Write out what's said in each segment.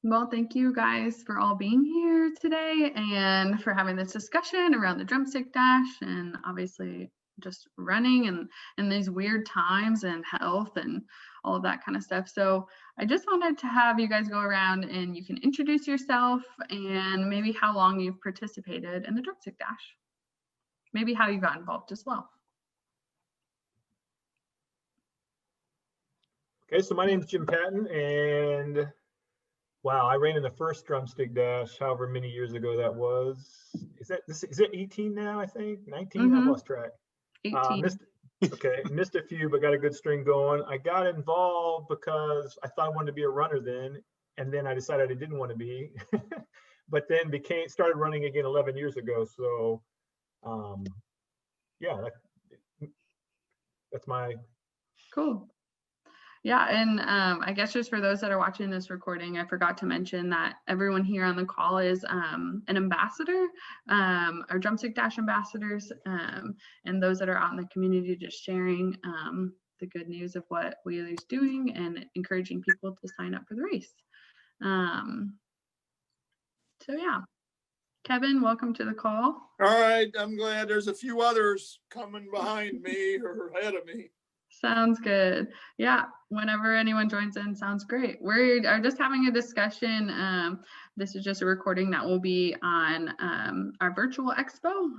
Well, thank you guys for all being here today and for having this discussion around the Drumstick Dash and obviously just running and in these weird times and health and all of that kind of stuff. So I just wanted to have you guys go around and you can introduce yourself and maybe how long you've participated in the Drumstick Dash. Maybe how you got involved as well. Okay, so my name is Jim Patton, and wow, I ran in the first Drumstick Dash, however many years ago that was. Is it 18 now? I think 19. I've lost track. 18. Missed a few, but got a good string going. I got involved because I thought I wanted to be a runner then, and then I decided I didn't want to be, but then started running again 11 years ago. So, yeah, that's my cool. Yeah, and I guess just for those that are watching this recording, I forgot to mention that everyone here on the call is an ambassador, or Drumstick Dash ambassadors, and those that are out in the community just sharing the good news of what Wheeler's doing and encouraging people to sign up for the race. So yeah, Kevin, welcome to the call. All right, I'm glad there's a few others coming behind me or ahead of me. Sounds good. Yeah, whenever anyone joins in, sounds great. We are just having a discussion. This is just a recording that will be on our virtual expo.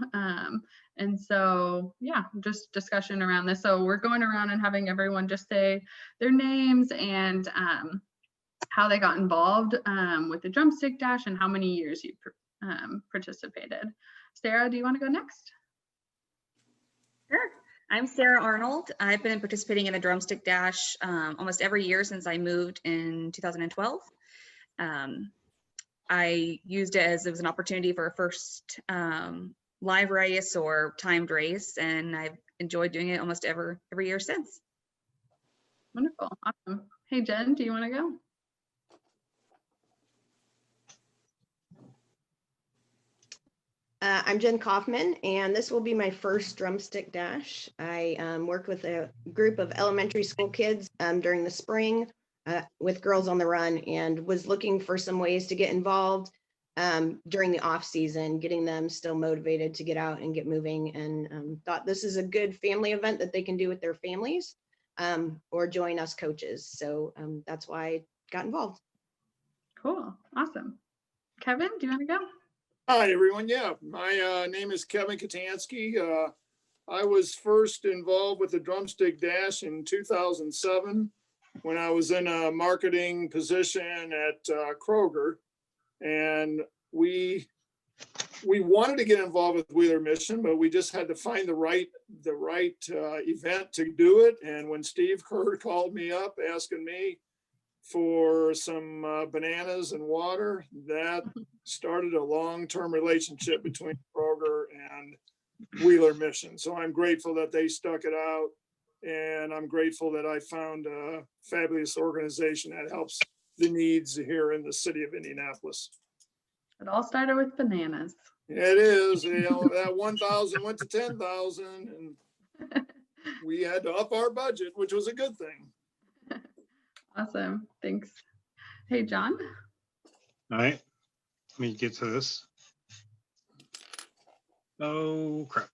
And so, yeah, just discussion around this. So we're going around and having everyone just say their names and how they got involved with the Drumstick Dash and how many years you participated. Sarah, do you want to go next? Sure. I'm Sarah Arnold. I've been participating in the Drumstick Dash almost every year since I moved in 2012. I used it as it was an opportunity for a first live race or timed race, and I've enjoyed doing it almost every year since. Wonderful. Awesome. Hey, Jen, do you want to go? I'm Jen Kaufman, and this will be my first Drumstick Dash. I worked with a group of elementary school kids during the spring with Girls on the Run and was looking for some ways to get involved during the off season, getting them still motivated to get out and get moving, and thought this is a good family event that they can do with their families or join us coaches. So that's why I got involved. Cool. Awesome. Kevin, do you want to go? Hi, everyone. Yeah, my name is Kevin Katanski. I was first involved with the Drumstick Dash in 2007 when I was in a marketing position at Kroger. And we wanted to get involved with Wheeler Mission, but we just had to find the right event to do it. And when Steve Kerr called me up asking me for some bananas and water, that started a long-term relationship between Kroger and Wheeler Mission. So I'm grateful that they stuck it out, and I'm grateful that I found a fabulous organization that helps the needs here in the city of Indianapolis. It all started with bananas. It is, you know, that 1,000 went to 10,000, and we had to up our budget, which was a good thing. Awesome. Thanks. Hey, John. All right. Let me get to this. Oh, crap.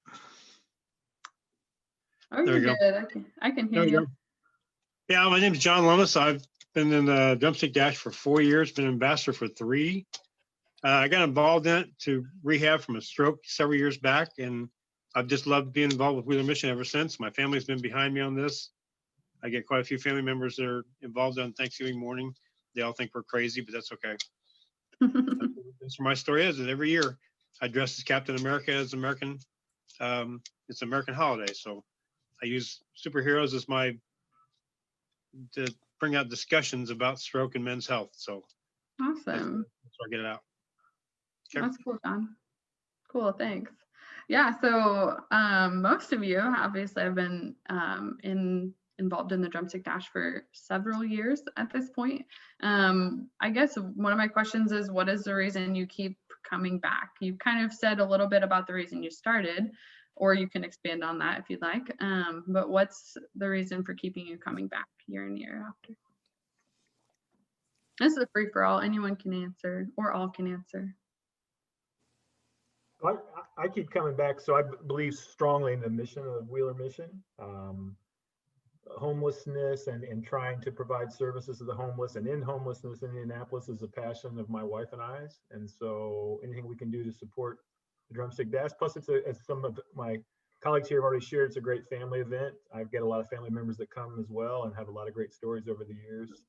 Oh, you're good. I can hear you. Yeah, my name is John Lomas. I've been in the Drumstick Dash for 4 years, been ambassador for 3. I got involved in it to rehab from a stroke several years back, and I've just loved being involved with Wheeler Mission ever since. My family's been behind me on this. I get quite a few family members that are involved on Thanksgiving morning. They all think we're crazy, but that's okay. That's where my story is. And every year I dress as Captain America as American. It's an American holiday. So I use superheroes as to bring out discussions about stroke and men's health. So awesome. That's where I get it out. Okay. That's cool, John. Cool, thanks. Yeah, so most of you obviously have been involved in the Drumstick Dash for several years at this point. I guess one of my questions is, what is the reason you keep coming back? You kind of said a little bit about the reason you started, or you can expand on that if you'd like. But what's the reason for keeping you coming back year in, year after? This is a free for all. Anyone can answer, or all can answer. I keep coming back. So I believe strongly in the mission of Wheeler Mission. Homelessness and trying to provide services to the homeless and in homelessness in Indianapolis is a passion of my wife and I's. And so anything we can do to support the Drumstick Dash. Plus, as some of my colleagues here have already shared, it's a great family event. I've got a lot of family members that come as well and have a lot of great stories over the years.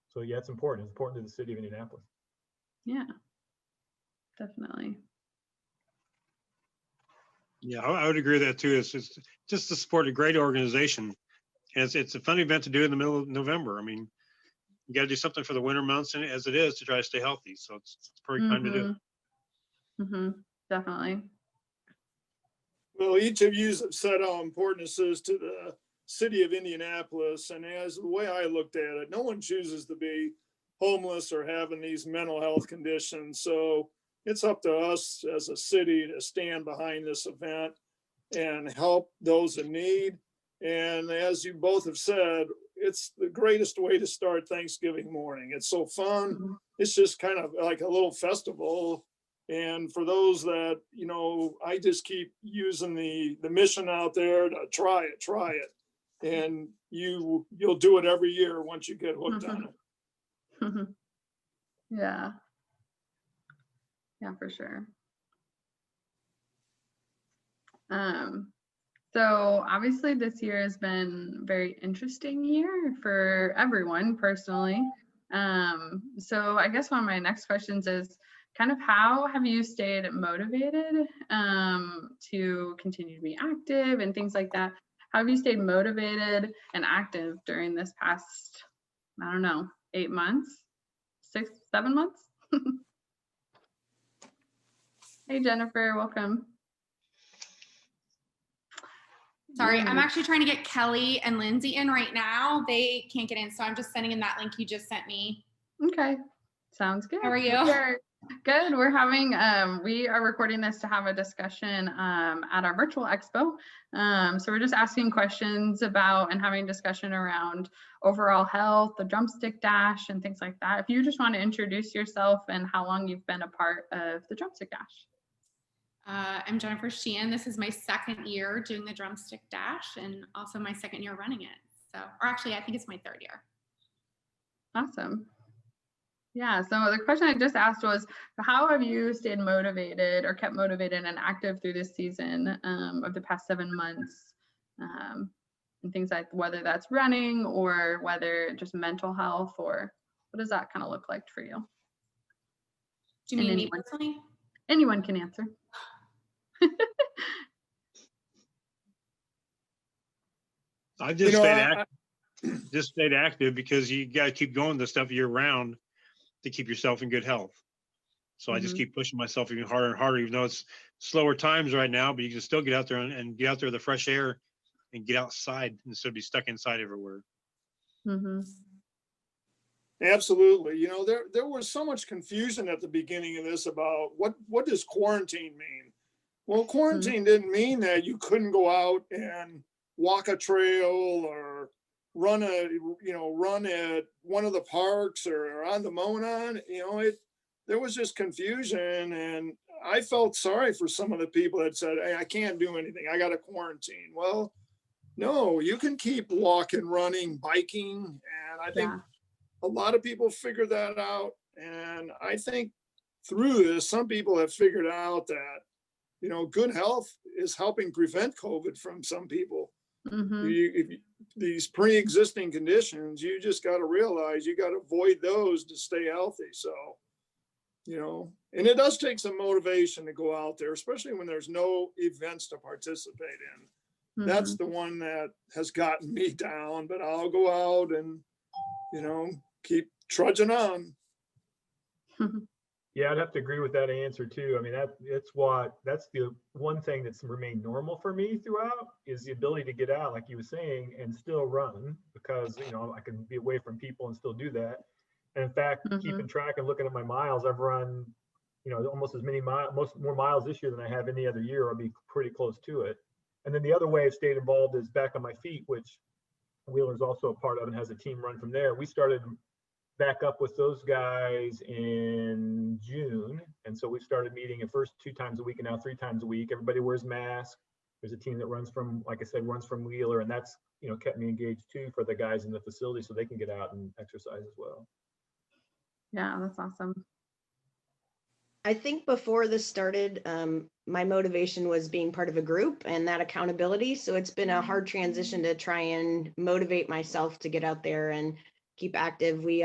So yeah, it's important. It's important to the city of Indianapolis. Yeah, definitely. Yeah, I would agree with that too. It's just to support a great organization. And it's a fun event to do in the middle of November. I mean, you got to do something for the winter months and as it is to try to stay healthy. So it's pretty time to do it. Definitely. Well, each of you have said how important this is to the city of Indianapolis. And as the way I looked at it, no one chooses to be homeless or having these mental health conditions. So it's up to us as a city to stand behind this event and help those in need. And as you both have said, it's the greatest way to start Thanksgiving morning. It's so fun. It's just kind of like a little festival. And for those that, you know, I just keep using the mission out there to try it. And you'll do it every year once you get hooked on it. Yeah. Yeah, for sure. So obviously this year has been a very interesting year for everyone personally. So I guess one of my next questions is kind of how have you stayed motivated to continue to be active and things like that? How have you stayed motivated and active during this past, I don't know, 8 months, 6, 7 months? Hey, Jennifer, welcome. Sorry, I'm actually trying to get Kelly and Lindsay in right now. They can't get in, so I'm just sending in that link you just sent me. Okay, sounds good. How are you? Good. We're having, we are recording this to have a discussion at our virtual expo. So we're just asking questions about and having discussion around overall health, the Drumstick Dash, and things like that. If you just want to introduce yourself and how long you've been a part of the Drumstick Dash. I'm Jennifer Sheehan. This is my 2nd year doing the Drumstick Dash and also my 2nd year running it. So, or actually, I think it's my 3rd year. Awesome. Yeah, so the question I just asked was, how have you stayed motivated or kept motivated and active through this season of the past 7 months? And things like whether that's running or whether just mental health, or what does that kind of look like for you? Do you mean me personally? Anyone can answer. I just stayed active because you got to keep going this stuff year round to keep yourself in good health. So I just keep pushing myself even harder and harder, even though it's slower times right now, but you can still get out there and get out there in the fresh air and get outside instead of be stuck inside everywhere. Absolutely. You know, there was so much confusion at the beginning of this about what does quarantine mean? Well, quarantine didn't mean that you couldn't go out and walk a trail or run at one of the parks or on the Monon. You know, there was just confusion, and I felt sorry for some of the people that said, "Hey, I can't do anything. I got a quarantine." Well, no, you can keep walking, running, biking, and I think a lot of people figured that out. And I think through this, some people have figured out that, you know, good health is helping prevent COVID from some people. These pre-existing conditions, you just got to realize you got to avoid those to stay healthy. So, you know, and it does take some motivation to go out there, especially when there's no events to participate in. That's the one that has gotten me down, but I'll go out and, you know, keep trudging on. Yeah, I'd have to agree with that answer too. I mean, that's the one thing that's remained normal for me throughout is the ability to get out, like you were saying, and still run, because, you know, I can be away from people and still do that. And in fact, keeping track and looking at my miles, I've run, you know, almost as many miles, more miles this year than I have any other year. I'll be pretty close to it. And then the other way I've stayed involved is Back on My Feet, which Wheeler's also a part of and has a team run from there. We started back up with those guys in June. And so we started meeting at first 2 times a week and now 3 times a week. Everybody wears masks. There's a team that runs from, like I said, runs from Wheeler, and that's, you know, kept me engaged too for the guys in the facility so they can get out and exercise as well. Yeah, that's awesome. I think before this started, my motivation was being part of a group and that accountability. So it's been a hard transition to try and motivate myself to get out there and keep active. We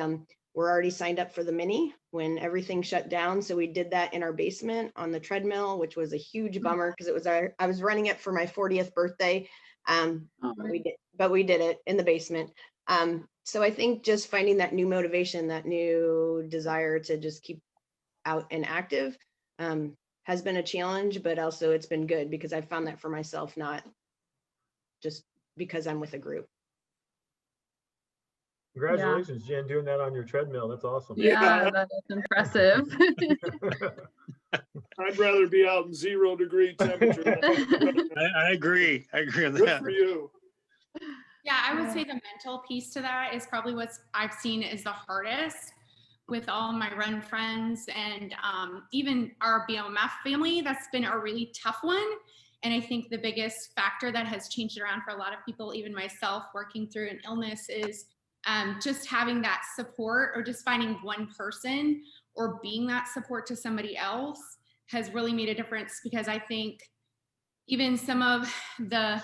were already signed up for the mini when everything shut down. So we did that in our basement on the treadmill, which was a huge bummer because it was I was running it for my 40th birthday. We did it in the basement. So I think just finding that new motivation, that new desire to just keep out and active has been a challenge, but also it's been good because I found that for myself, not just because I'm with a group. Congratulations, Jen, doing that on your treadmill. That's awesome. Yeah, that is impressive. I'd rather be out in 0-degree temperature. I agree. I agree on Good that. for you. Yeah, I would say the mental piece to that is probably what I've seen is the hardest with all my run friends and even our BMF family. That's been a really tough one. And I think the biggest factor that has changed it around for a lot of people, even myself working through an illness, is just having that support or just finding one person or being that support to somebody else has really made a difference, because I think even some of the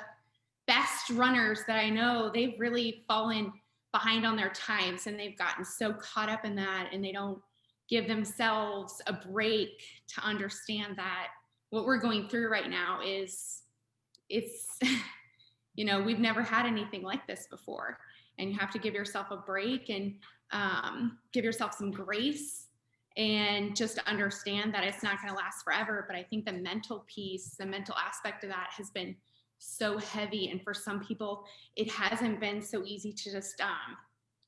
best runners that I know, they've really fallen behind on their times and they've gotten so caught up in that, and they don't give themselves a break to understand that what we're going through right now is, it's, you know, we've never had anything like this before, and you have to give yourself a break and give yourself some grace and just understand that it's not going to last forever. But I think the mental piece, the mental aspect of that has been so heavy. And for some people, it hasn't been so easy to just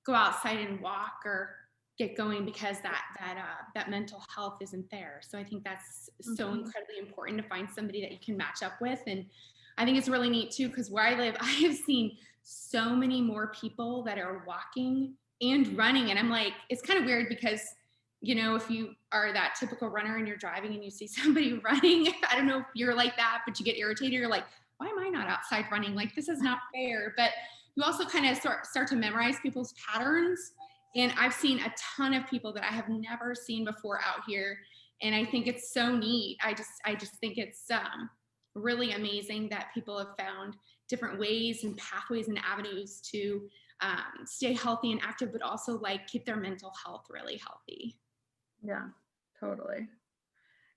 go outside and walk or get going because that mental health isn't there. So I think that's so incredibly important to find somebody that you can match up with. And I think it's really neat too, because where I live, I have seen so many more people that are walking and running. And I'm like, it's kind of weird because, you know, if you are that typical runner and you're driving and you see somebody running, I don't know if you're like that, but you get irritated. You're like, why am I not outside running? Like, this is not fair. But you also kind of start to memorize people's patterns. And I've seen a ton of people that I have never seen before out here. And I think it's so neat. I just think it's really amazing that people have found different ways and pathways and avenues to stay healthy and active, but also like keep their mental health really healthy. Yeah, totally.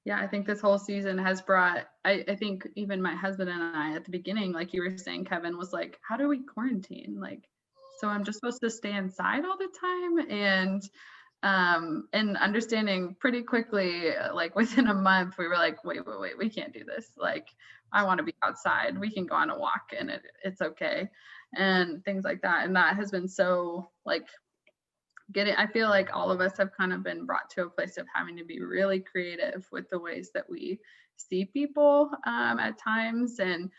Yeah, I think this whole season has brought, I think even my husband and I at the beginning, like you were saying, Kevin, was like, how do we quarantine? Like, so I'm just supposed to stay inside all the time? And understanding pretty quickly, like within a month, we were like, wait, we can't do this. Like, I want to be outside. We can go on a walk and it's okay. And things like that. And that has been so like, I feel like all of us have kind of been brought to a place of having to be really creative with the ways that we see people at times. And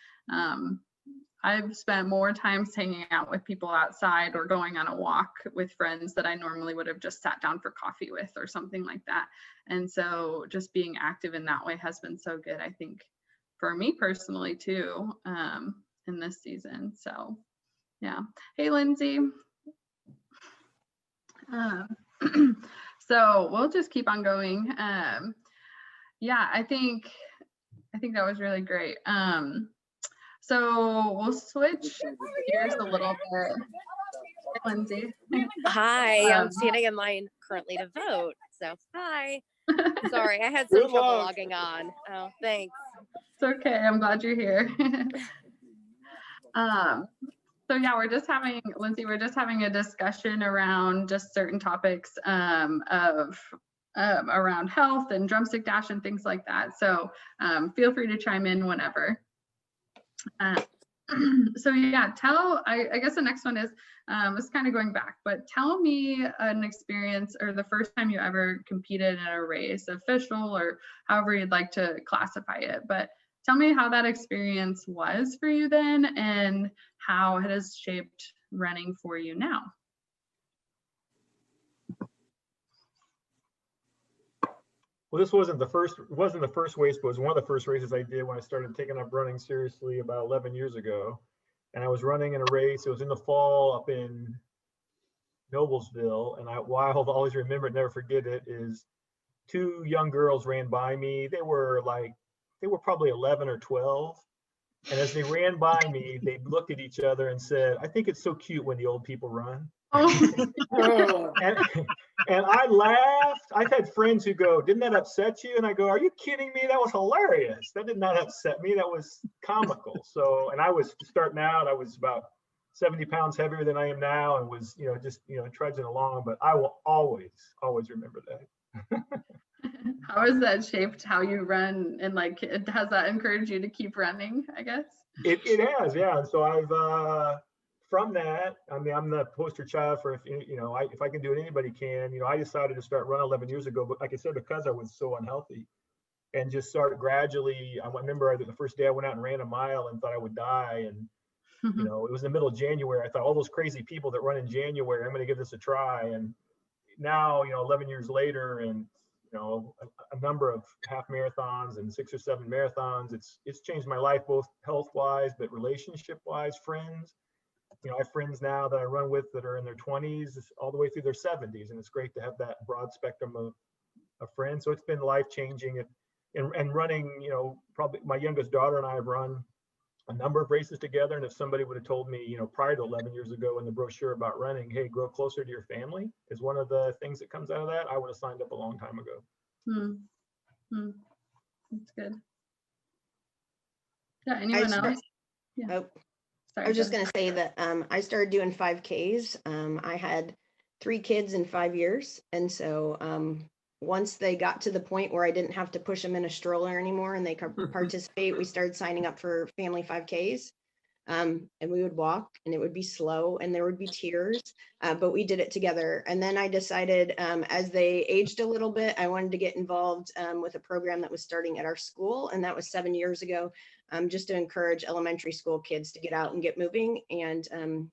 I've spent more times hanging out with people outside or going on a walk with friends that I normally would have just sat down for coffee with or something like that. And so just being active in that way has been so good, I think, for me personally too, in this season. So yeah. Hey, Lindsay. So we'll just keep on going. Yeah, I think that was really great. So we'll switch gears a little bit. Hi, Lindsay. Hi, I'm standing in line currently to vote. So hi. Sorry, I had some Good trouble luck. logging on. Oh, thanks. It's okay. I'm glad you're here. So yeah, Lindsay, we're just having a discussion around just certain topics of around health and Drumstick Dash and things like that. So feel free to chime in whenever. So yeah, I guess the next one is kind of going back, but tell me an experience or the first time you ever competed in a race, official or however you'd like to classify it. But tell me how that experience was for you then and how it has shaped running for you now. Well, this wasn't the first race, but it was one of the first races I did when I started taking up running seriously about 11 years ago. And I was running in a race. It was in the fall up in Noblesville. And why I'll always remember it, never forget it, is two young girls ran by me. They were probably 11 or 12. And as they ran by me, they looked at each other and said, "I think it's so cute when the old people run." Oh, And I laughed. I've had friends who go, "Didn't that upset you?" And I go, "Are you kidding me? That was hilarious. That did not upset me. That was comical." So, and I was starting out, I was about 70 pounds heavier than I am now, and was, just, trudging along, but I will always remember that. How has that shaped how you run, and like, has that encouraged you to keep running, I guess? It has, yeah. And so I've, from that, I mean, I'm the poster child for, if I can do it, anybody can. I decided to start running 11 years ago, but like I said, because I was so unhealthy, and just started gradually. I remember the first day I went out and ran a mile and thought I would die. And, it was in the middle of January. I thought, all those crazy people that run in January, I'm going to give this a try. And now, 11 years later, and, a number of half marathons and 6 or 7 marathons, it's changed my life, both health wise, but relationship wise, friends. I have friends now that I run with that are in their 20s all the way through their 70s. And it's great to have that broad spectrum of friends. So it's been life changing. And running, probably my youngest daughter and I have run a number of races together. And if somebody would have told me, prior to 11 years ago in the brochure about running, hey, grow closer to your family is one of the things that comes out of that, I would have signed up a long time ago. That's good. Yeah, anyone else? Yeah. Oh, Sorry, I was just going to say that I started doing 5Ks. I had 3 kids in 5 years. And so once they got to the point where I didn't have to push them in a stroller anymore and they could participate, we started signing up for family 5Ks. And we would walk, and it would be slow, and there would be tears, but we did it together. And then I decided, as they aged a little bit, I wanted to get involved with a program that was starting at our school. And that was 7 years ago, just to encourage elementary school kids to get out and get moving. And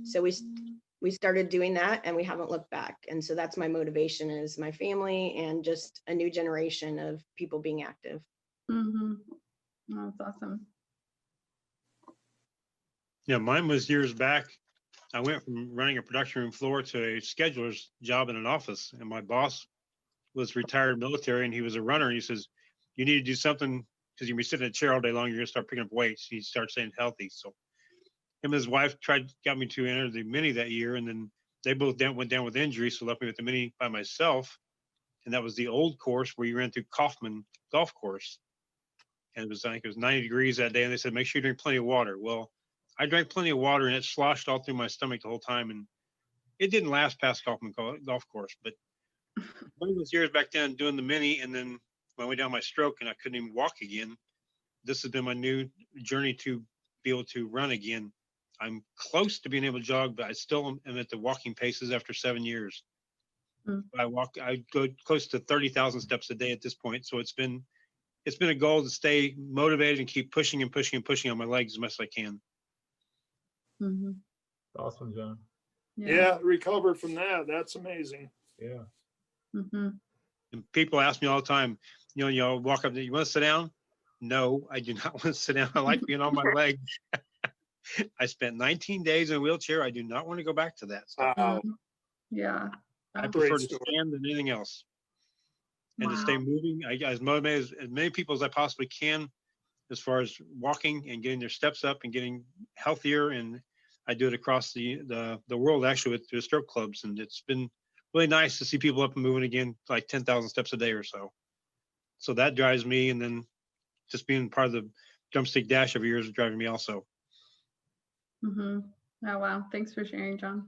so we started doing that, and we haven't looked back. And so that's my motivation, is my family and just a new generation of people being active. Oh, that's awesome. Yeah, mine was years back. I went from running a production room floor to a scheduler's job in an office, and my boss was retired military, and he was a runner. And he says, "You need to do something, because you'll be sitting in a chair all day long. You're gonna start picking up weights." He started staying healthy. So him and his wife got me to enter the mini that year, and then they both went down with injury, so left me with the mini by myself. And that was the old course where you ran through Kaufman golf course. And I think it was 90 degrees that day, and they said, "Make sure you drink plenty of water." Well, I drank plenty of water, and it sloshed all through my stomach the whole time. And it didn't last past Kaufman golf course. But one of those years back then doing the mini, and then when I went down my stroke and I couldn't even walk again, this has been my new journey to be able to run again. I'm close to being able to jog, but I still am at the walking paces after 7 years. I go close to 30,000 steps a day at this point. So it's been a goal to stay motivated and keep pushing and pushing and pushing on my legs as much as I can. Awesome, John. yeah, recovered from that. That's amazing. Yeah. And people ask me all the time, walk up there, "You want to sit down?" No, I do not want to sit down. I like being on my legs. I spent 19 days in a wheelchair. I do not want to go back to that stuff. Wow. Yeah. I prefer to stand than anything else. And to stay moving. I as motivated as many people as I possibly can, as far as walking and getting their steps up and getting healthier. And I do it across the world, actually, with the stroke clubs. And it's been really nice to see people up and moving again, like 10,000 steps a day or so. So that drives me. And then just being part of the Drumstick Dash every year is driving me also. Oh, wow. Thanks for sharing, John.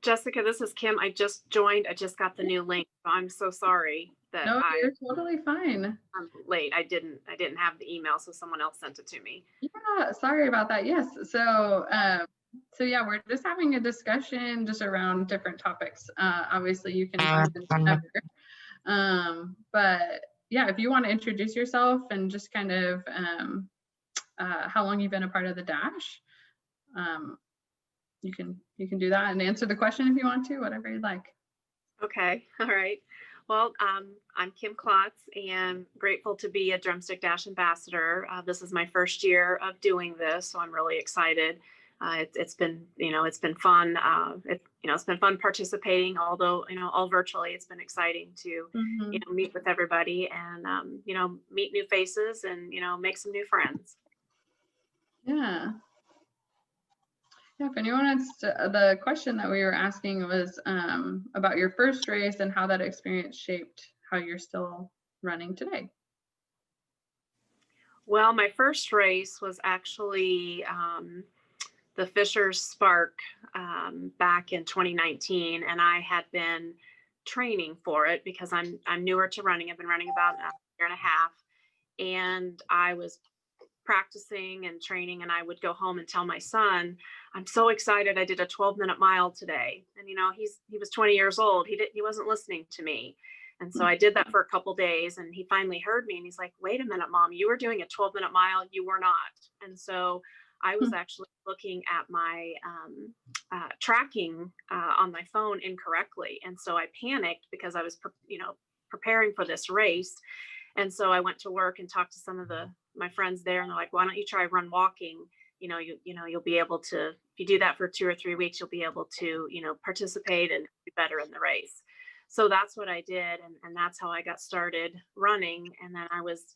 Jessica, this is Kim. I just joined. I just got the new link. So I'm so sorry that you're totally fine. I'm late. I didn't have the email, so someone else sent it to me. Yeah, sorry about that. Yes. So yeah, we're just having a discussion just around different topics. Obviously you can come in whenever. But yeah, if you want to introduce yourself and just kind of how long you've been a part of the Dash, you can do that and answer the question if you want to, whatever you'd like. Okay, all right. Well, I'm Kim Klotz and grateful to be a Drumstick Dash ambassador. This is my first year of doing this, so I'm really excited. It's been, it's been fun. It's been fun participating, although, all virtually. It's been exciting to, Mhm. meet with everybody and, meet new faces and, make some new friends. Yeah. Yeah, if anyone wants to, the question that we were asking was about your first race and how that experience shaped how you're still running today. Well, my first race was actually the Fisher's Spark back in 2019, and I had been training for it because I'm newer to running. I've been running about a year and a half, and I was practicing and training, and I would go home and tell my son, I'm so excited I did a 12-minute mile today. And he was 20 years old. He wasn't listening to me. And so I did that for a couple days, and he finally heard me, and he's like, wait a minute, Mom, you were doing a 12-minute mile. You were not. And so I was actually looking at my tracking on my phone incorrectly. And so I panicked because I was, preparing for this race. And so I went to work and talked to some of my friends there, and they're like, why don't you try run walking? You'll be able to, if you do that for 2 or 3 weeks, you'll be able to, participate and do better in the race. So that's what I did. And that's how I got started running. And then I was,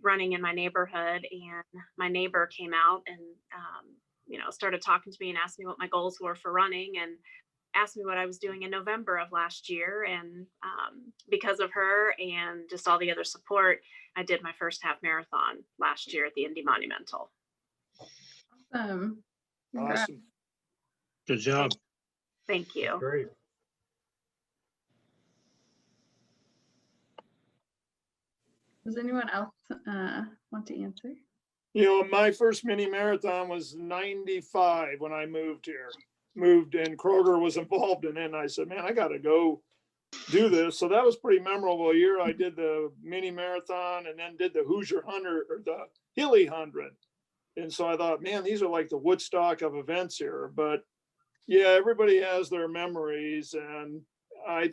running in my neighborhood, and my neighbor came out and, started talking to me and asked me what my goals were for running, and asked me what I was doing in November of last year. And because of her and just all the other support, I did my first half marathon last year at the Indy Monumental. Awesome. Awesome. Good job. Thank you. Great. Does anyone else want to answer? My first mini marathon was 95 when I moved here. And Kroger was involved in it. And I said, man, I got to go do this. So that was pretty memorable year. I did the mini marathon and then did the Hoosier 100 or the Hilly 100. And so I thought, man, these are like the Woodstock of events here. But yeah, everybody has their memories. And I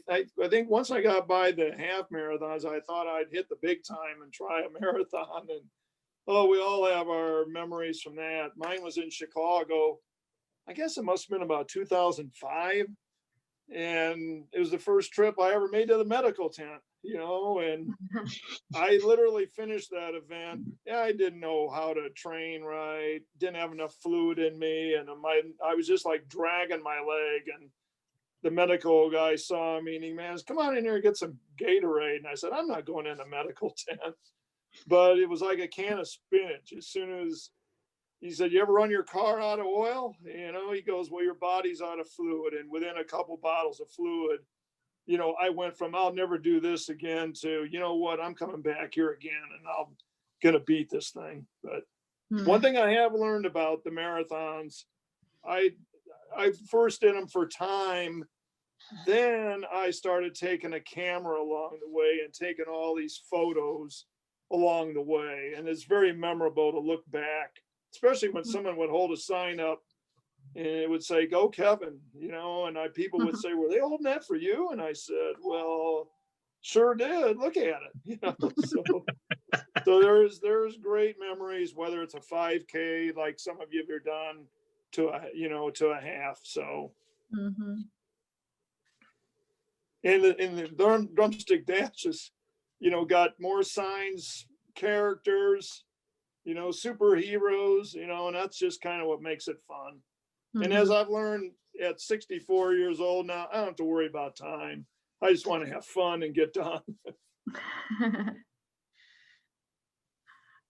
think once I got by the half marathons, I thought I'd hit the big time and try a marathon. And we all have our memories from that. Mine was in Chicago. I guess it must have been about 2005. And it was the first trip I ever made to the medical tent, and I literally finished that event. Yeah, I didn't know how to train right, didn't have enough fluid in me. And I was just like dragging my leg. And the medical guy saw me and he said, come on in here and get some Gatorade. And I said, I'm not going in a medical tent. But it was like a can of spinach. As soon as he said, you ever run your car out of oil? He goes, well, your body's out of fluid. And within a couple bottles of fluid, I went from I'll never do this again to, you know what, I'm coming back here again and I'm going to beat this thing. But one thing I have learned about the marathons, I first did them for time. Then I started taking a camera along the way and taking all these photos along the way. And it's very memorable to look back, especially when someone would hold a sign up and it would say, go Kevin, and people would say, were they holding that for you? And I said, well, sure did. Look at it. So there's great memories, whether it's a 5K, like some of you have done, to a half. So, and the Drumstick Dash is, got more signs, characters, superheroes, and that's just kind of what makes it fun. And as I've learned at 64 years old now, I don't have to worry about time. I just want to have fun and get done.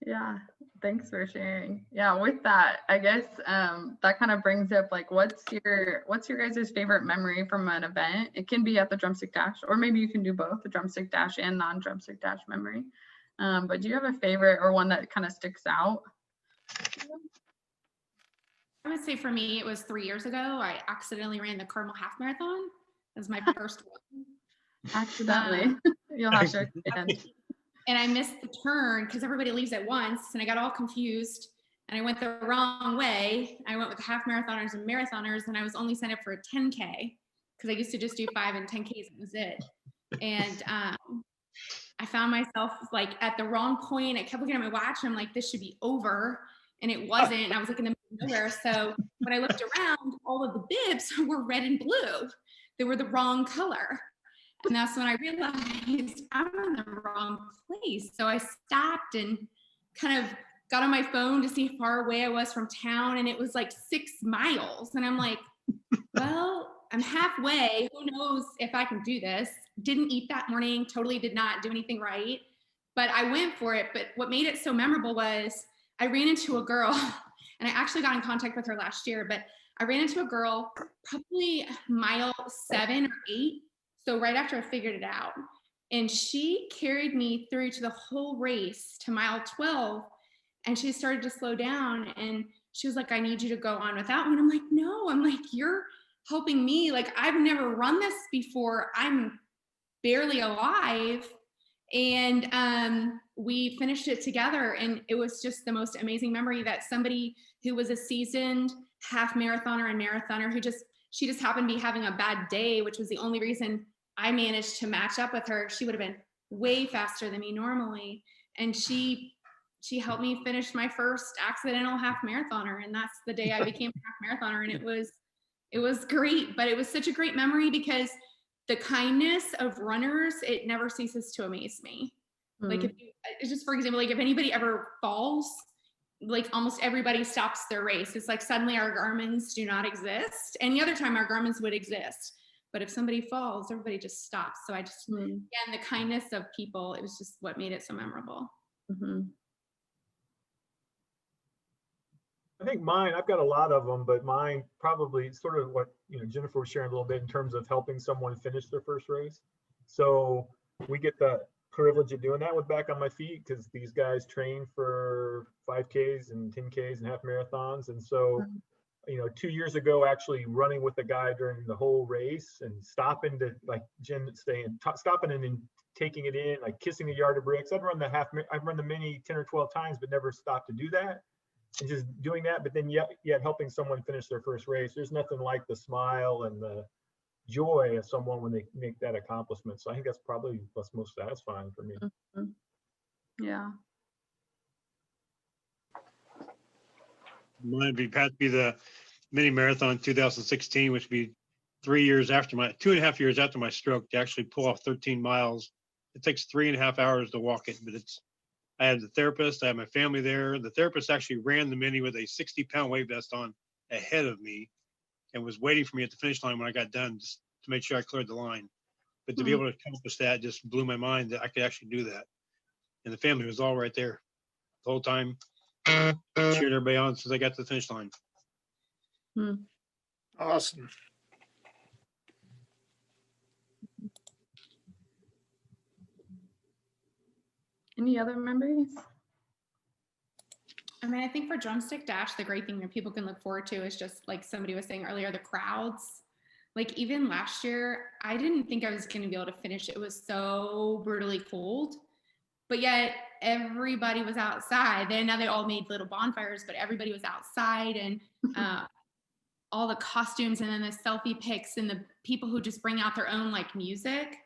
Yeah, thanks for sharing. Yeah, with that, I guess that kind of brings up like what's your guys' favorite memory from an event? It can be at the Drumstick Dash, or maybe you can do both, the Drumstick Dash and non-Drumstick Dash memory. But do you have a favorite or one that kind of sticks out? I would say for me, it was 3 years ago. I accidentally ran the Carmel Half Marathon. It was my first one. Accidentally. You'll have to expand. And I missed the turn because everybody leaves at once, and I got all confused and I went the wrong way. I went with the half marathoners and marathoners, and I was only signed up for a 10K because I used to just do 5 and 10Ks. That was it. And I found myself like at the wrong point. I kept looking at my watch and I'm like, this should be over. And it wasn't. And I was like in the middle of nowhere. So when I looked around, all of the bibs were red and blue. They were the wrong color. And that's when I realized I'm in the wrong place. So I stopped and kind of got on my phone to see how far away I was from town. And it was like 6 miles. And I'm like, well, I'm halfway. Who knows if I can do this? Didn't eat that morning, totally did not do anything right. But I went for it. But what made it so memorable was I ran into a girl, and I actually got in contact with her last year, but I ran into a girl probably mile 7 or 8. So right after I figured it out. And she carried me through to the whole race to mile 12. And she started to slow down. And she was like, I need you to go on without me. And I'm like, no, I'm like, you're helping me. Like, I've never run this before. I'm barely alive. And we finished it together. And it was just the most amazing memory that somebody who was a seasoned half marathoner and marathoner she just happened to be having a bad day, which was the only reason I managed to match up with her. She would have been way faster than me normally. And she helped me finish my first accidental half marathoner. And that's the day I became a half marathoner. And it was great, but it was such a great memory because the kindness of runners, it never ceases to amaze me. Like it's just, for example, like if anybody ever falls, like almost everybody stops their race. It's like suddenly our Garmins do not exist. Any other time our Garmins would exist. But if somebody falls, everybody just stops. So I just, and the kindness of people, it was just what made it so memorable. I think mine, I've got a lot of them, but mine probably sort of what, Jennifer was sharing a little bit in terms of helping someone finish their first race. So we get the privilege of doing that with Back on My Feet because these guys train for 5Ks and 10Ks and half marathons. And so 2 years ago, actually running with a guy during the whole race and stopping to, like Jen saying, stopping and then taking it in, like kissing a yard of bricks. I'd run the mini 10 or 12 times, but never stopped to do that. And just doing that, but then yet helping someone finish their first race. There's nothing like the smile and the joy of someone when they make that accomplishment. So I think that's probably what's most satisfying for me. Yeah. Mine would have to be the mini marathon 2016, which would be 2.5 years after my stroke to actually pull off 13 miles. It takes 3.5 hours to walk it, but I had the therapist, I had my family there. The therapist actually ran the mini with a 60-pound weight vest on ahead of me and was waiting for me at the finish line when I got done just to make sure I cleared the line. But to be able to accomplish that just blew my mind that I could actually do that. And the family was all right there the whole time, cheering everybody on since I got to the finish line. Awesome. Any other memories? I mean, I think for Drumstick Dash, the great thing that people can look forward to is just like somebody was saying earlier, the crowds. Like even last year, I didn't think I was going to be able to finish. It was so brutally cold, but yet everybody was outside. Now they all made little bonfires, but everybody was outside and all the costumes and then the selfie pics and the people who just bring out their own like music.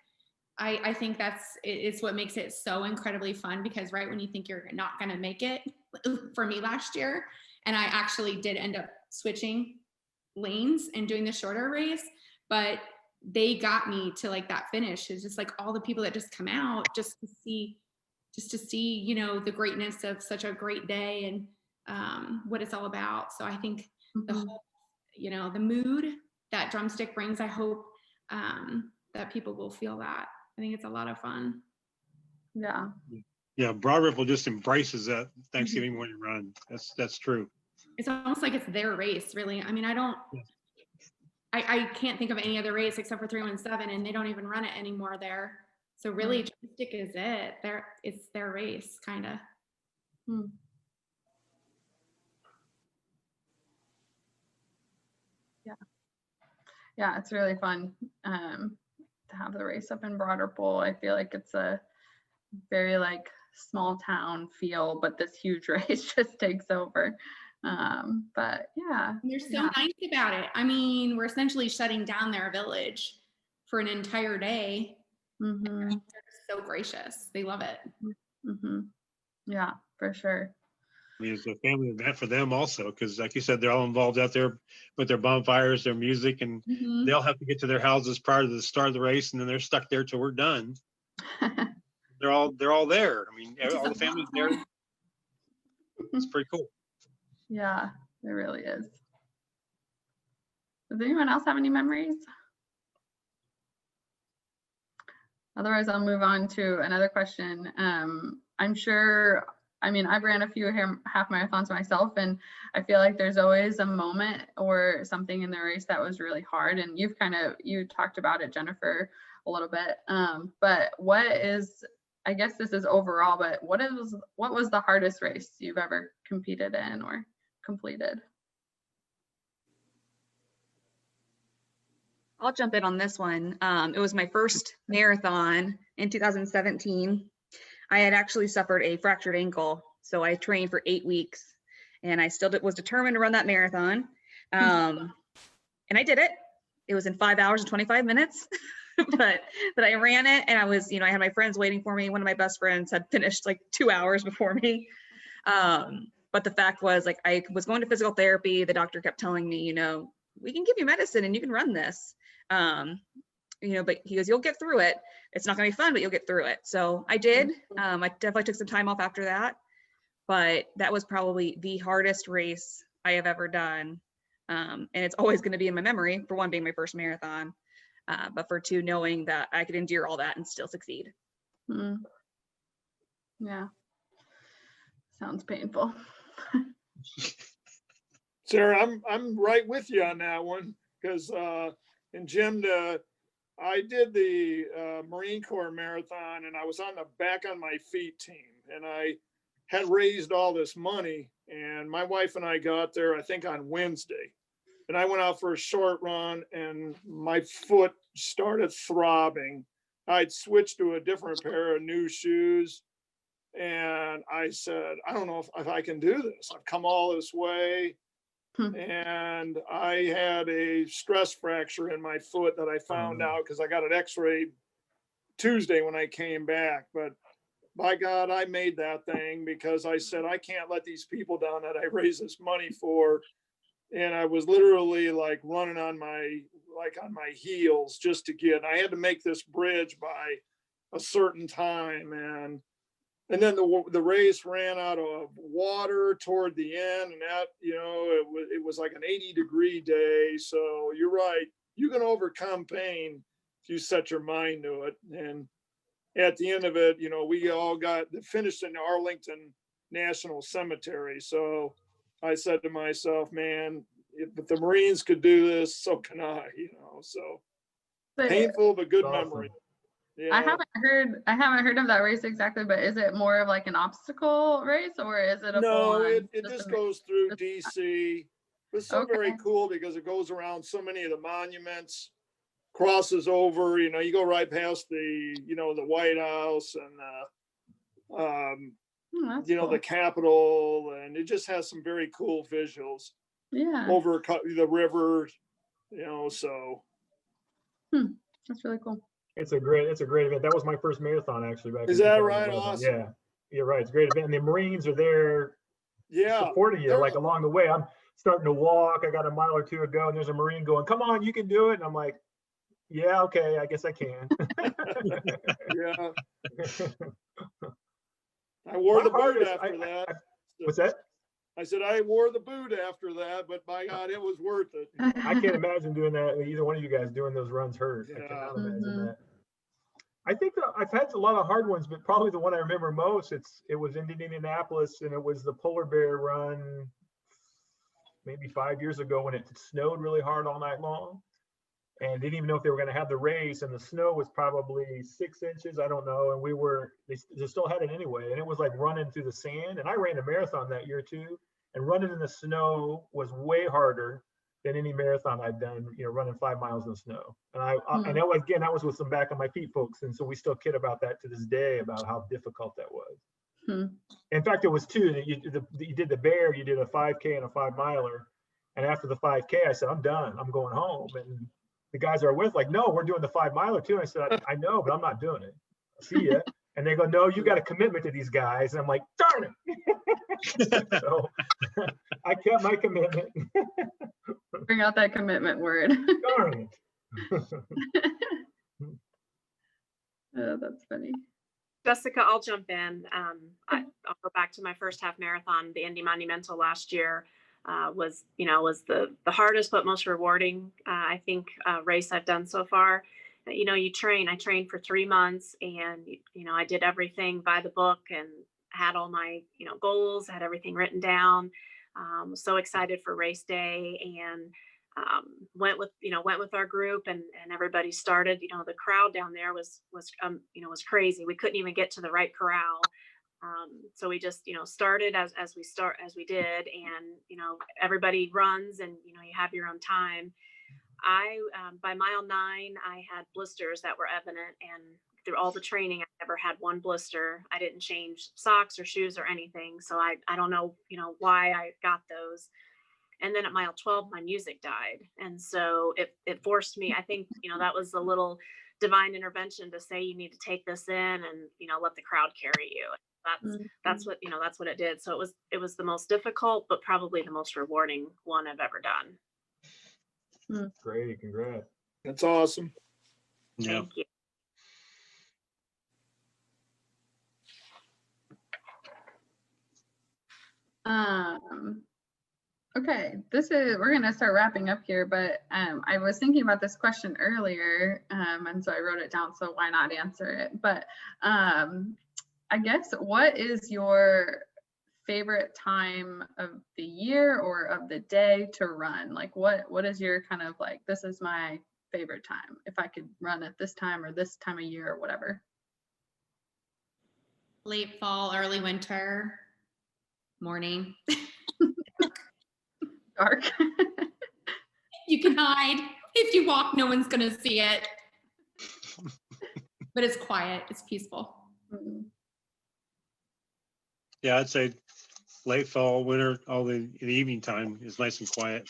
I think it's what makes it so incredibly fun because right when you think you're not going to make it, for me last year, and I actually did end up switching lanes and doing the shorter race, but they got me to like that finish. It's just like all the people that just come out just to see, the greatness of such a great day and what it's all about. So I think the whole, the mood that Drumstick brings, I hope that people will feel that. I think it's a lot of fun. Yeah. Yeah, Broad Ripple just embraces that Thanksgiving morning run. That's true. It's almost like it's their race, really. I mean, I can't think of any other race except for 317, and they don't even run it anymore there. So really, Drumstick is it. It's their race, kind of. Yeah, it's really fun to have the race up in Broad Ripple. I feel like it's a very like small town feel, but this huge race just takes over. But yeah. And they're so nice about it. I mean, we're essentially shutting down their village for an entire day. Mm-hmm. They're so gracious. They love it. Mm-hmm. Yeah, for sure. I mean, it's a family event for them also, because like you said, they're all involved out there with their bonfires, their music, and they all have to get to their houses prior to the start of the race, and then they're stuck there till we're done. They're all there. I mean, all the families there. It's pretty cool. Yeah, it really is. Does anyone else have any memories? Otherwise, I'll move on to another question. I'm sure, I mean, I've ran a few half marathons myself, and I feel like there's always a moment or something in the race that was really hard. And you talked about it, Jennifer, a little bit. But I guess this is overall, but what was the hardest race you've ever competed in or completed? I'll jump in on this one. It was my first marathon in 2017. I had actually suffered a fractured ankle, so I trained for 8 weeks, and I still was determined to run that marathon. And I did it. It was in 5 hours and 25 minutes, but I ran it, and I had my friends waiting for me. One of my best friends had finished like 2 hours before me. But the fact was, like, I was going to physical therapy. The doctor kept telling me, we can give you medicine and you can run this. But he goes, you'll get through it. It's not gonna be fun, but you'll get through it. So I did. I definitely took some time off after that, but that was probably the hardest race I have ever done. And it's always gonna be in my memory, for one, being my first marathon, but for two, knowing that I could endure all that and still succeed. Yeah, sounds painful. Sarah, I'm right with you on that one, because and Jim, I did the Marine Corps marathon, and I was on the back on my feet team, and I had raised all this money, and my wife and I got there, I think on Wednesday, and I went out for a short run, and my foot started throbbing. I'd switched to a different pair of new shoes, and I said, I don't know if I can do this. I've come all this way. And I had a stress fracture in my foot that I found out because I got an x-ray Tuesday when I came back. But by God, I made that thing, because I said, I can't let these people down that I raised this money for. And I was literally like running on my heels just to get, I had to make this bridge by a certain time. And then the race ran out of water toward the end, and that, it was like an 80-degree day. So you're right, you can overcome pain if you set your mind to it. And at the end of it, we all finished in Arlington National Cemetery. So I said to myself, man, if the Marines could do this, so can I. So painful but good memory. Yeah. I haven't heard of that race exactly, but is it more of like an obstacle race, or is it it just goes through DC. It's so very cool because it goes around so many of the monuments, crosses over, you go right past the White House and cool. The Capitol, and it just has some very cool visuals. Yeah. Over the river, so. That's really cool. It's a great event. That was my first marathon, actually. Is that right? Awesome. Yeah, you're right. It's a great event. And the Marines are there, supporting you like along the way. I'm starting to walk. I got a mile or two to go, and there's a Marine going, "Come on, you can do it." And I'm like, "Yeah, okay, I guess I can." Yeah. I wore the boot after that. What's that? I said I wore the boot after that, but by God, it was worth it. I can't imagine doing that. Either one of you guys doing those runs hurt. I cannot imagine that. I think that I've had a lot of hard ones, but probably the one I remember most, it was in Indianapolis, and it was the Polar Bear run maybe 5 years ago when it snowed really hard all night long, and didn't even know if they were going to have the race, and the snow was probably 6 inches, I don't know, and they still had it anyway, and it was like running through the sand. And I ran a marathon that year too, and running in the snow was way harder than any marathon I've done, running 5 miles in the snow. And and that was with some back on my feet folks. And so we still kid about that to this day, about how difficult that was. In fact, it was two that you did the bear, you did a 5K and a 5 miler. And after the 5K, I said, I'm done. I'm going home. And the guys are with like, no, we're doing the 5 miler too. And I said, I know, but I'm not doing it. See ya. And they go, no, you got a commitment to these guys. And I'm like, darn it. So I kept my commitment. Bring out that commitment word. Darn it. Oh, that's funny. Jessica, I'll jump in. I'll go back to my first half marathon. The Indy Monumental last year was the hardest but most rewarding, I think, race I've done so far. I trained for 3 months, and, I did everything by the book and had all my, goals, had everything written down. Was so excited for race day, and went with our group, and everybody started. The crowd down there was crazy. We couldn't even get to the right corral. So we just started as we did, and everybody runs, and you have your own time. By mile 9, I had blisters that were evident, and through all the training, I never had one blister. I didn't change socks or shoes or anything, so I don't know why I got those. And then at mile 12, my music died. And so it forced me, I think, that was a little divine intervention to say, you need to take this in and, let the crowd carry you. That's what it did. So it was the most difficult, but probably the most rewarding one I've ever done. Great. Congrats. That's awesome. Yeah. Thank you. Okay, we're gonna start wrapping up here, but I was thinking about this question earlier, and so I wrote it down, so why not answer it? But I guess, what is your favorite time of the year or of the day to run? Like, what is your kind of like, this is my favorite time, if I could run at this time or this time of year or whatever? Late fall, early winter, morning. Dark. You can hide. If you walk, no one's gonna see it. But it's quiet, it's peaceful. Yeah, I'd say late fall, winter, all the evening time is nice and quiet.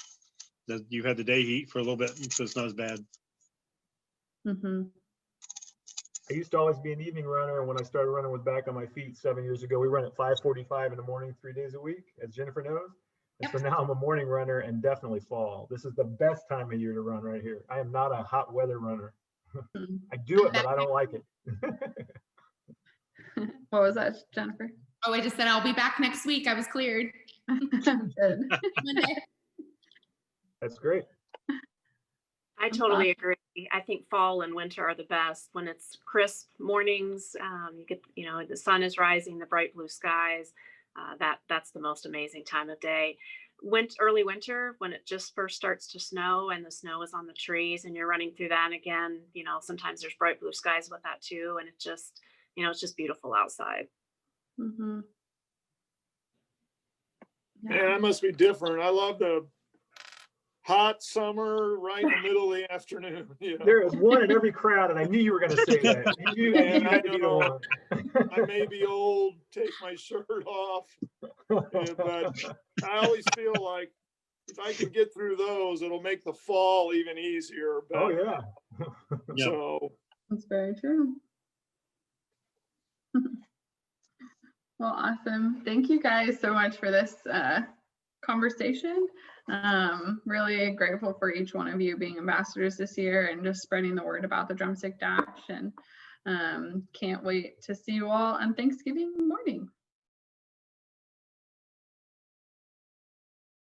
You had the day heat for a little bit, so it's not as bad. I used to always be an evening runner. When I started running with Back on My Feet 7 years ago, we run at 5:45 in the morning, 3 days a week, as Jennifer knows. And so now I'm a morning runner, and definitely fall. This is the best time of year to run right here. I am not a hot weather runner. I do it, but I don't like it. What was that, Jennifer? Oh, I just said I'll be back next week. I was cleared. Good. Monday. That's great. I totally agree. I think fall and winter are the best when it's crisp mornings. You get, the sun is rising, the bright blue skies. That's the most amazing time of day. Early winter, when it just first starts to snow and the snow is on the trees and you're running through that again, sometimes there's bright blue skies with that too. And it just, it's just beautiful outside. Yeah, that must be different. I love the hot summer right in the middle of the afternoon. There is one in every crowd, and I knew you were going to say that. You had to be the one. I may be old, take my shirt off, but I always feel like if I can get through those, it'll make the fall even easier. But, oh, yeah. So that's very true. Well, awesome. Thank you guys so much for this conversation. Really grateful for each one of you being ambassadors this year and just spreading the word about the Drumstick Dash, and can't wait to see you all on Thanksgiving morning.